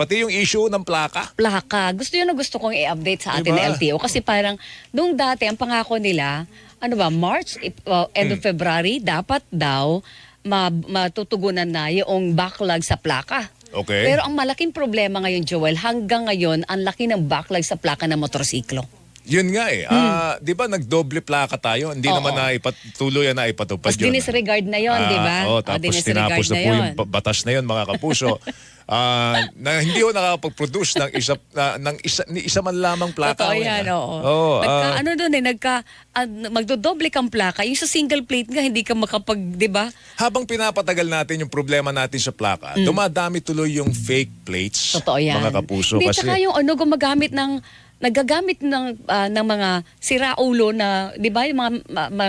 Pati yung issue ng plaka. Plaka. Gusto yun na gusto kong i-update sa atin Diba? na LTO. Kasi parang, nung dati, ang pangako nila, ano ba, March, end of February, dapat daw matutugunan na yung backlog sa plaka. Okay. Pero ang malaking problema ngayon, Joel, hanggang ngayon, ang laki ng backlog sa plaka ng motorsiklo. Yun nga eh. Di ba nagdoble plaka tayo? Hindi Oo. naman na tuloy na ipatupad Tapos yun. dinisregard na yon, di ba? Tapos dinisregard tinapos na po yung batas na yun, mga kapuso. Na hindi ko nakakapag-produce ng isa man lamang plaka. Totoo yan, oo. Ano doon magdodoble kang plaka. Yung sa single plate nga, hindi ka makapag, di ba? Habang pinapatagal natin yung problema natin sa plaka, dumadami tuloy yung fake plates. Totoo yan. Mga kapuso. Hindi, Kasi tsaka yung nagagamit ng mga siraulo na, di ba, yung mga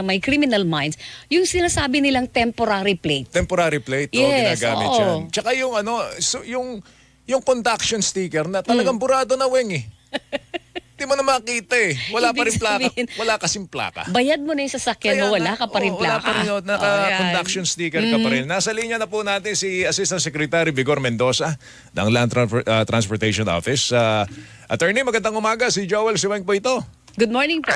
may criminal minds, yung sinasabi nilang temporary plate. temporary plate, Yes, ginagamit oo. yan. Tsaka yung yung conduction sticker na talagang burado na weng eh. Hindi mo na makita eh. Wala pa rin Ibig plaka. sabihin, Wala kasing plaka. Bayad mo na yung sasakyan mo, wala ka pa rin Wala plaka. pa rin yun. Naka-conduction sticker ka pa rin. Nasa linya na po natin si Assistant Secretary Vigor Mendoza ng Land Transportation Office. Attorney, magandang umaga. Si Joel Siweng po ito. Good morning po.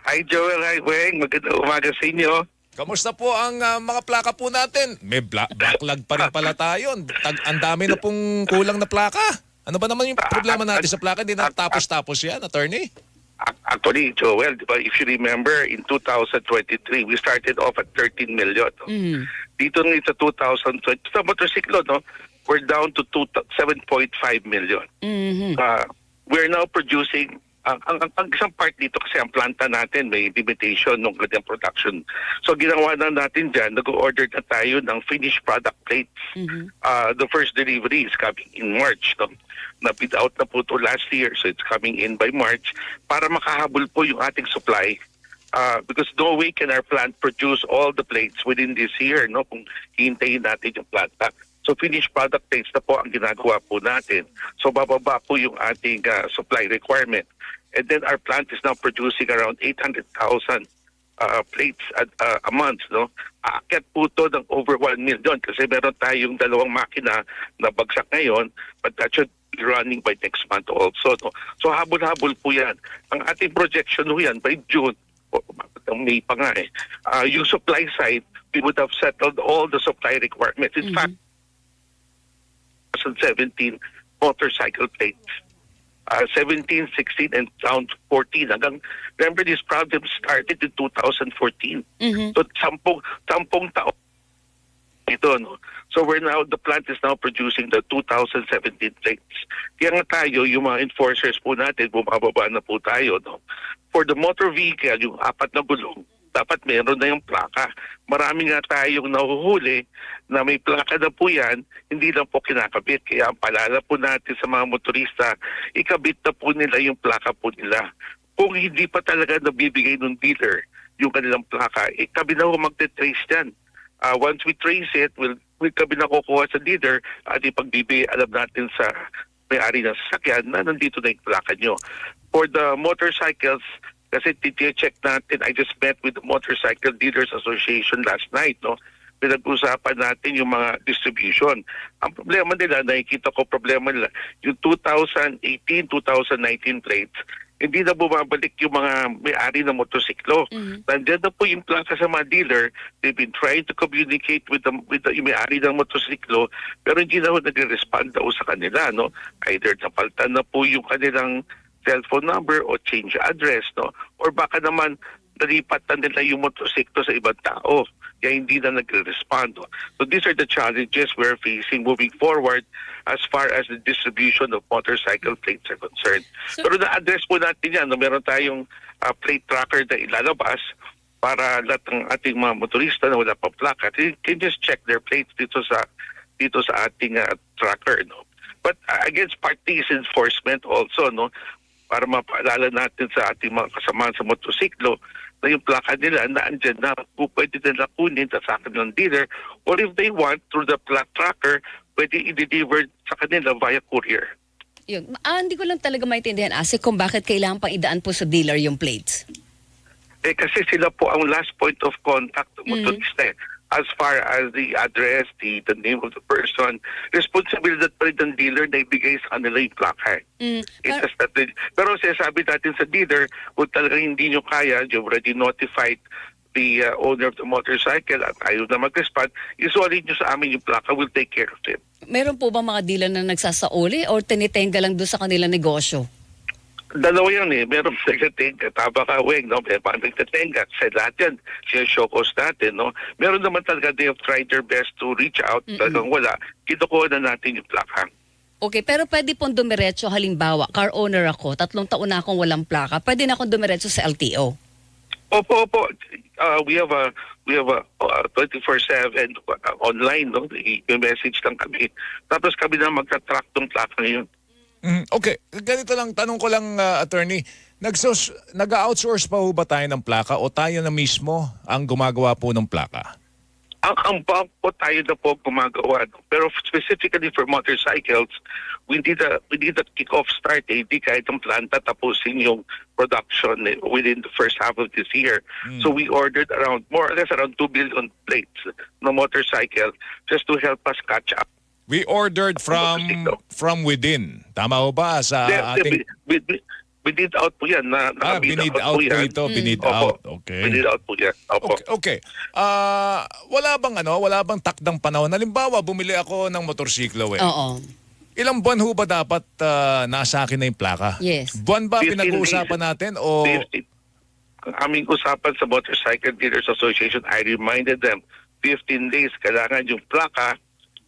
Hi Joel, hi Weng. Magandang umaga sa inyo. Kamusta po ang mga plaka po natin? May backlog pa rin pala tayo. Ang dami na pong kulang na plaka. Ano ba naman yung problema natin sa plaka? Hindi na tapos-tapos yan, attorney? Actually, Joel, di ba, if you remember, in 2023, we started off at 13 million. No? Dito nga sa 2020, sa motorsiklo, no, we're down to 7.5 million. We're now producing, ang isang part dito kasi ang planta natin may limitation ng kanyang production. So ginawa na natin dyan, nag-order na tayo ng finished product plates. The first delivery is coming in March. No? Na-bid out na po ito last year, so it's coming in by March para makahabol po yung ating supply. Because no way can our plant produce all the plates within this year, no? Kung hihintayin natin yung planta. So finished product plates na po ang ginagawa po natin. So bababa po yung ating supply requirement. And then our plant is now producing around 800,000 plates a month, no? Aakyat po ito ng over 1 million kasi meron tayong dalawang makina na bagsak ngayon, but that should be running by next month also, no? So habol-habol po yan. Ang ating projection ho yan by June, May pa nga eh, yung supply side, we would have settled all the supply requirements. In fact, 2017 motorcycle plates. 17, 16, and down to 14. Remember, this problem started in 2014. So, 10 taon ito, no? So, the plant is now producing the 2017 plates. Kaya nga tayo, yung mga enforcers po natin, bumababa na po tayo, no? For the motor vehicle, yung 4 na gulong, dapat meron na yung plaka. Marami nga tayong nahuhuli na may plaka na po yan, hindi lang po kinakabit. Kaya ang paalala po natin sa mga motorista, ikabit na po nila yung plaka po nila. Kung hindi pa talaga nabibigay ng dealer yung kanilang plaka, kami na po magte-trace yan. Once we trace it, kami na kukuha sa dealer at ipagbibigay alam natin sa may-ari ng sasakyan na nandito na yung plaka nyo. For the motorcycles, kasi check natin, I just met with the Motorcycle Dealers Association last night, no? Pinag-usapan natin yung mga distribution. Ang problema nila, nakikita ko problema nila, yung 2018, 2019 plates, hindi na bumabalik yung mga may-ari ng motosiklo. Nandiyan na po yung plaka sa mga dealer. They've been trying to communicate with the may-ari ng motosiklo, pero hindi na po nag-respond daw sa kanila, no? Either napaltan na po yung kanilang cellphone number o change address, no? Or baka naman nalipat na nila yung motosiklo sa ibang tao kaya hindi na nagre-respond. No? So these are the challenges we're facing moving forward as far as the distribution of motorcycle plates are concerned. Pero na-address po natin yan. No? Meron tayong plate tracker na ilalabas para lahat ng ating mga motorista na wala pa plaka, they can just check their plates dito sa ating tracker. No? But against parties enforcement also, no? Para mapaalala natin sa ating mga kasamahan sa motosiklo na yung plaka nila na andyan na pwede nila kunin sa akin ng dealer, or if they want through the plat tracker, pwede i-deliver sa kanila via courier. Yun. Hindi ko lang talaga maintindihan, Ase, kung bakit kailangan pang idaan po sa dealer yung plates. Kasi sila po ang last point of contact ng motorista. as far as the address, the name of the person, responsibilidad pa rin ng dealer na ibigay sa kanila yung plaka. Pero sinasabi natin sa dealer, kung talaga hindi nyo kaya, you already notified the owner of the motorcycle at ayaw na mag-respond, isolate nyo sa amin yung plaka, we'll take care of it. Meron po ba mga dealer na nagsasauli or tinitenga lang doon sa kanilang negosyo? Dalawa yan eh. Meron nagtatenga, taba ka, weng, no? Meron nagtatenga. Sa lahat yan, siya-show cause natin, no? Meron naman talaga, they have tried their best to reach out. Talagang wala. Kinukuha na natin yung plaka. Okay, pero pwede pong dumiretso, halimbawa, car owner ako, 3 taon na akong walang plaka, pwede na akong dumiretso sa LTO? Opo. We have a 24/7 online, no? I-message lang kami. Tapos kami na magta-track ng plaka ngayon. Okay, ganito lang, tanong ko lang, attorney, nag-outsource pa ho ba tayo ng plaka o tayo na mismo ang gumagawa po ng plaka? Ang bulk po tayo na po gumagawa. No? Pero specifically for motorcycles, we need a kick-off start. Hindi kahit ang planta tapusin yung production within the first half of this year. So we ordered more or less around 2 billion plates na motorcycle just to help us catch up. We ordered from within. Tama ho ba sa ating... Binid out po yan. Binid out po ito. Binid out. Okay. Binid out po yan. Opo. Okay. Wala bang takdang panahon? Halimbawa, bumili ako ng motorsiklo Oo. Ilang buwan ho ba dapat nasa akin na yung plaka? Yes. Buwan ba pinag-uusapan natin o... Ang aming usapan sa Motorcycle Dealers Association, I reminded them, 15 days, kailangan yung plaka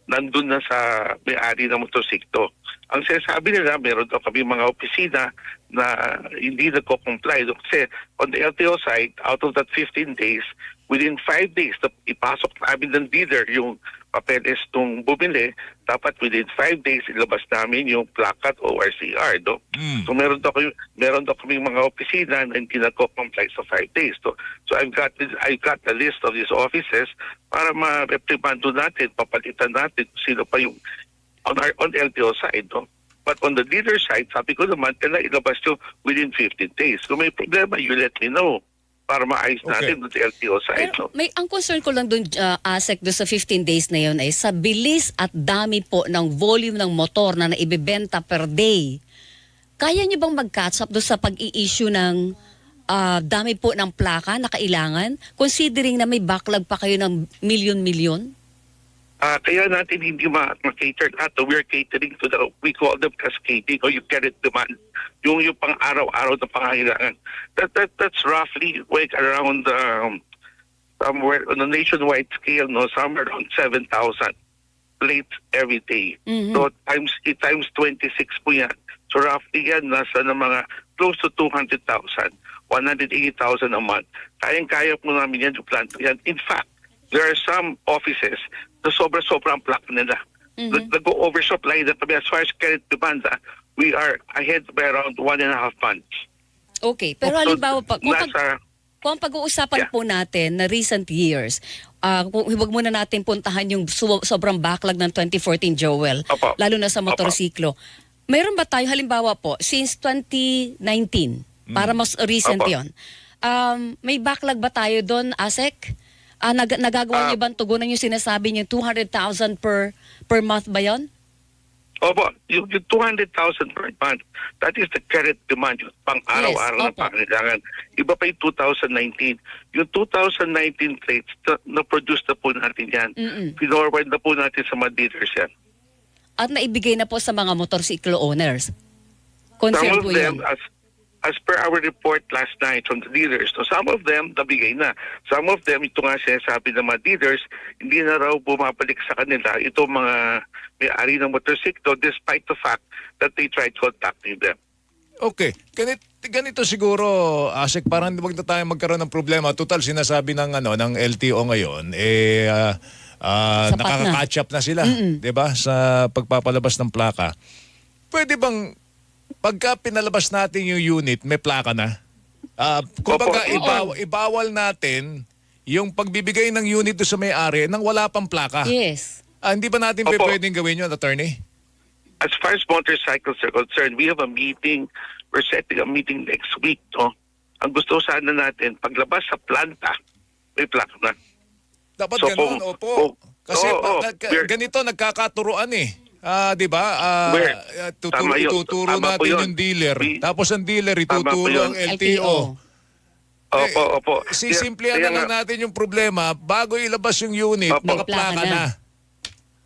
nandun na sa may-ari ng motorsiklo. Ang sinasabi nila, meron daw kami mga opisina na hindi nagko-comply. Kasi on the LTO side, out of that 15 days, within 5 days, ipasok namin ng dealer yung papeles nung bumili, dapat within 5 days, ilabas namin yung plakat o RCR. No? So meron daw kami mga opisina na hindi nagko-comply sa 5 days. So I've got the list of these offices para ma-reprimando natin, papalitan natin sino pa yung on LTO side, no? But on the dealer side, sabi ko naman, kailangan ilabas nyo within 15 days. Kung may problema, you let me know para maayos natin on the LTO side. Pero No? ang concern ko lang doon, ASEC, doon sa 15 days na yun ay sa bilis at dami po ng volume ng motor na naibibenta per day. Kaya niyo bang mag-catch up doon sa pag-i-issue ng dami po ng plaka na kailangan? Considering na may backlog pa kayo ng milyon-milyon? Kaya natin hindi ma-cater at we're catering to we call them cascading or you carry demand. Yung pang-araw-araw na pangangailangan. That's roughly like around somewhere on a nationwide scale, no, somewhere around 7,000 plates every day. So times 26 po yan. So roughly yan, nasa na mga close to 200,000, 180,000 a month. Kayang-kaya po namin yan yung plant. In fact, there are some offices na sobra-sobra ang plak nila. Nag-oversupply na kami. As far as current demand, we are ahead by around 1.5 months. Okay, pero halimbawa pa, kung pag-uusapan po natin na recent years, huwag muna natin puntahan yung sobrang backlog ng 2014, Joel, lalo na sa motorsiklo. Mayroon ba tayo, halimbawa po, since 2019, para mas recent yon, may backlog ba tayo doon, ASEC? Nagagawa niyo ba tugunan yung sinasabi niyo 200,000 per month ba yon? Opo, yung 200,000 per month, that is the current demand, yung pang-araw-araw na pangangailangan. Iba pa yung 2019. Yung 2019 plates, na-produce na po natin yan. Pinorward na po natin sa mga dealers yan. At naibigay na po sa mga motorsiklo owners. Concern po yan. As per our report last night from the dealers, so some of them nabigay na. Some of them, ito nga sinasabi ng mga dealers, hindi na raw bumabalik sa kanila itong mga may-ari ng motorsiklo despite the fact that they tried contacting them. Okay. Ganito siguro, ASEC, parang wag na tayo magkaroon ng problema. Total, sinasabi ng LTO ngayon, nakaka-catch up na sila, 'di ba, sa pagpapalabas ng plaka. Pwede bang pagka pinalabas natin yung unit, may plaka na? Kumbaga, ibawal natin yung pagbibigay ng unit doon sa may-ari nang wala pang plaka. Yes. Hindi ba natin pwedeng gawin yun, attorney? As far as motorcycles are concerned, we have a meeting. We're setting a meeting next week. No? Ang gusto sana natin, paglabas sa planta, may plaka na. Dapat So, ganun, opo. Kasi we're- ganito nagkakaturuan eh. 'Di ba? Tama yun. Ituturo Tama po natin yun. yung dealer. Tapos ang dealer Tama po ituturo yun. ang LTO. Opo. Sisimplihan Kaya na lang nga- natin yung problema bago ilabas yung unit, Opo. nakaplaka May plaka na. na.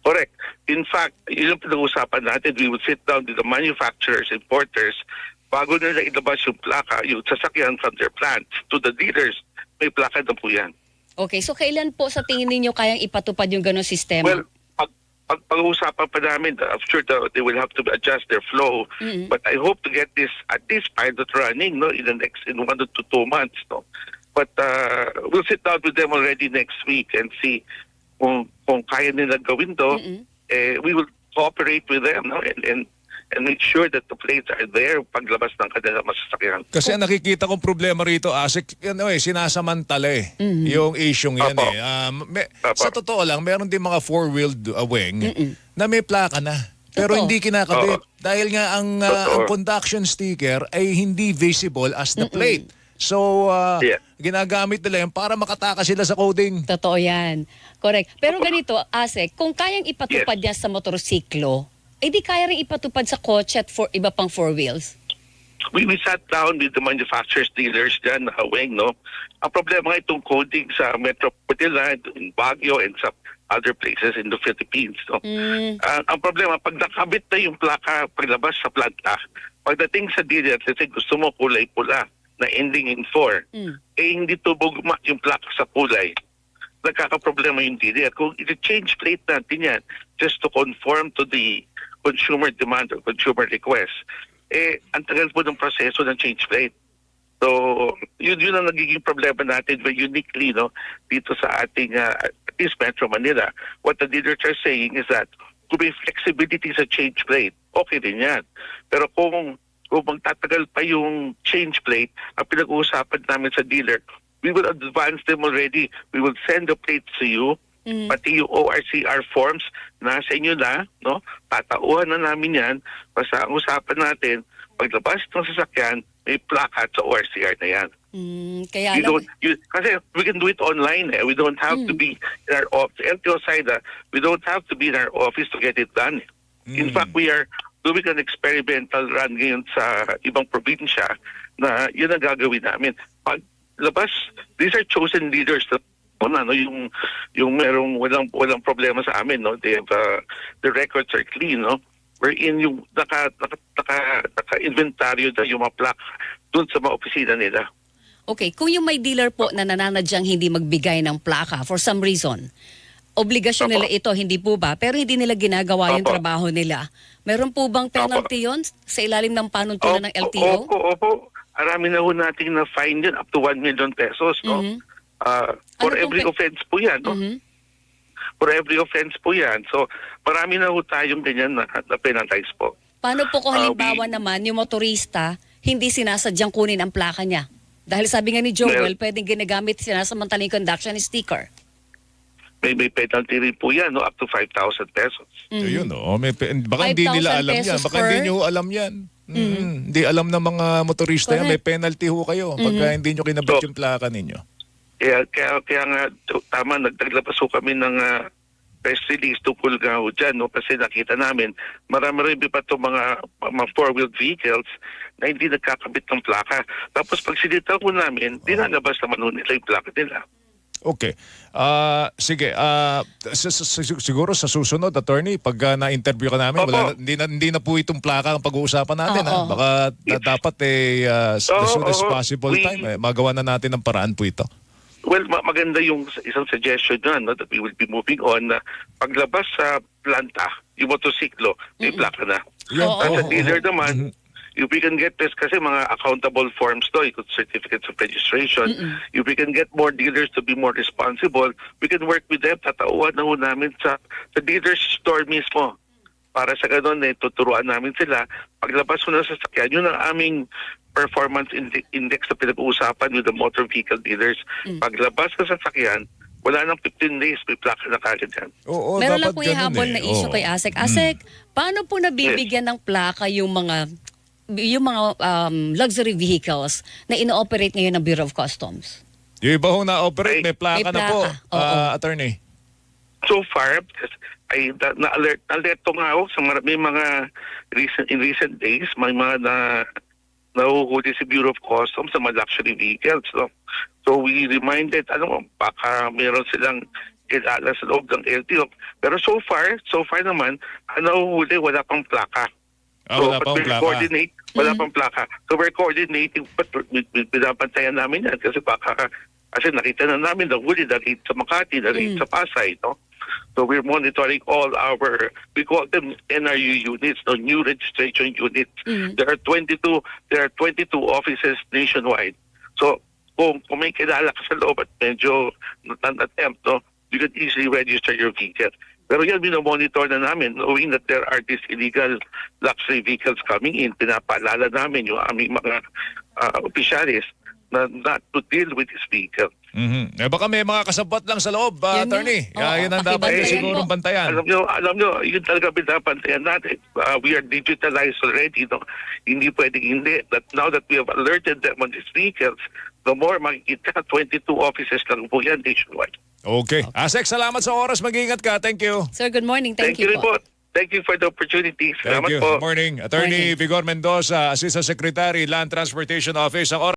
Correct. In fact, yun yung pinag-usapan natin. We would sit down with the manufacturers, importers, bago nila ilabas yung plaka, yung sasakyan from their plants to the dealers, may plaka na po yan. Okay, so kailan po sa tingin ninyo kayang ipatupad yung ganong sistema? Well, pag-uusapan pa namin, I'm sure they will have to adjust their flow. But I hope to get this at least pilot running, no, in 1 to 2 months, no. But we'll sit down with them already next week and see kung kaya nila gawin to. We will cooperate with them, no, and make sure that the plates are there paglabas ng kanilang masasakyan. Kasi ang nakikita kong problema rito, Asik, sinasamantala yung issue yan Opo. Sa totoo lang, meron din mga four-wheeled wing na may plaka na. Pero Totoo. hindi kinakabit. Oo. Dahil nga ang Totoo. conduction sticker ay hindi visible as the plate. So, Yeah. ginagamit nila yan para makatakas sila sa coding. Totoo yan. Correct. Pero ganito, Asek, kung kayang ipatupad yan sa motorsiklo, di kaya rin ipatupad sa kotse at iba pang four wheels? We sat down with the manufacturers, dealers dyan, Weng, no? Ang problema nga itong coding sa Metro Manila, in Baguio, and sa other places in the Philippines, no? Ang problema, pag nakabit na yung plaka paglabas sa planta, pagdating sa dealer, kasi gusto mo kulay pula na ending in 4, hindi tubugma yung plaka sa kulay. Nagkakaproblema yung dealer. Kung i-change plate natin yan just to conform to the consumer demand or consumer request, ang tagal po ng proseso ng change plate. So, yun ang nagiging problema natin very uniquely, no, dito sa ating, at least Metro Manila. What the dealers are saying is that kung may flexibility sa change plate, okay din yan. Pero kung magtatagal pa yung change plate, ang pinag-uusapan namin sa dealer, we will advance them already. We will send the plates to you, pati yung ORCR forms, nasa inyo na, no? Tatauhan na namin yan. Basta ang usapan natin, paglabas ng sasakyan, may plaka sa ORCR na yan. Kaya Kasi we can do it online. We don't have to be in our office. LTO side, we don't have to be in our office to get it done. In fact, we are doing an experimental run ngayon sa ibang probinsya na yun ang gagawin namin. Paglabas, these are chosen leaders na yung merong walang problema sa amin, no? They have, the records are clean, no? Wherein yung naka-inventaryo na yung mga plaque dun sa mga opisina nila. Okay, kung yung may dealer po na nananadyang hindi magbigay ng plaka for some reason, obligasyon nila ito, hindi po ba? Pero hindi nila ginagawa yung trabaho nila. Meron po bang penalty yun sa ilalim ng panuntunan ng LTO? Opo. Arami na ho natin na fine yun, up to 1 million pesos, no? For every offense po yan, no? For every offense po yan. So, marami na ho tayong ganyan na penalize po. Paano po kung halimbawa naman yung motorista hindi sinasadyang kunin ang plaka niya? Dahil sabi nga ni Joel, pwedeng ginagamit sinasamantala yung conduction sticker. May penalty rin po yan, no? Up to 5,000 pesos. Ayun, baka hindi nila 5,000 alam yan. pesos Baka hindi nyo alam yan. Hindi alam ng mga motorista yan. May penalty ho kayo pagka hindi nyo kinabit yung plaka ninyo. Kaya nga, tama, naglapas ho kami ng press release tungkol nga ho dyan, no? Kasi nakita namin, marami pa itong mga four-wheeled vehicles na hindi nagkakabit ng plaka. Tapos pag sinitaw ko namin, dinalabas naman ho nila yung plaka nila. Okay. Sige. Siguro sa susunod, attorney, pag na-interview ka namin, hindi na po itong plaka ang pag-uusapan natin. Baka dapat as soon as possible magawa na natin ng paraan po ito. Well, maganda yung isang suggestion dyan, no, that we will be moving on na paglabas sa planta, yung motosiklo, may plaka na. At sa dealer naman, if we can get this, kasi mga accountable forms to, certificates of registration, if we can get more dealers to be more responsible, we can work with them, tatauhan na ho namin sa dealer's store mismo. Para sa ganun, tuturuan namin sila, paglabas mo na sa sasakyan, yun ang aming performance index na pinag-uusapan with the motor vehicle dealers. Paglabas ka sa sasakyan, wala nang 15 days, may plaka na kagad yan. Meron lang po ihabol na issue kay Asek. Asek, paano po nabibigyan ng plaka yung mga luxury vehicles na ino-operate ngayon ng Bureau of Customs? Yung iba hong na-operate, may plaka May na po, plaka. Oo. attorney. So far, ay na-alert nga ako sa may mga in recent days, may mga nahuhuli si Bureau of Customs sa mga luxury vehicles. No? So we reminded, baka meron silang kilala sa loob ng LTO. Pero so far naman, nahuhuli, wala pang plaka. Wala but pang plaka. Wala pang plaka. So we're coordinating, but pinapantayan namin yan kasi nakita na namin na huli dahil sa Makati, dahil sa Pasay, no? So we're monitoring all we call them NRU units, no, new registration units. There are 22 offices nationwide. So kung may kilala ka sa loob at medyo attempt, no, you can easily register your vehicle. Pero yan, binomonitor na namin, knowing that there are these illegal luxury vehicles coming in. Pinapaalala namin yung aming mga opisyalis na not to deal with this vehicle. Baka may mga kasabot lang sa loob, Yan attorney. nga. Oo, Yun ang dapat pakibantayan sigurong po. bantayan. Alam nyo, yun talaga binabantayan natin. We are digitalized already. No? Hindi pwedeng hindi. Now that we have alerted them on these vehicles, the more makikita, 22 offices lang po yan nationwide. Okay. Asek, salamat sa oras. Mag-ingat ka. Thank you. Sir, good morning. Thank you rin po. po. Thank you for the opportunity. Thank Salamat you. po. Good morning. Attorney Vigor Mendoza, Assistant Secretary, Land Transportation Office. Ang oras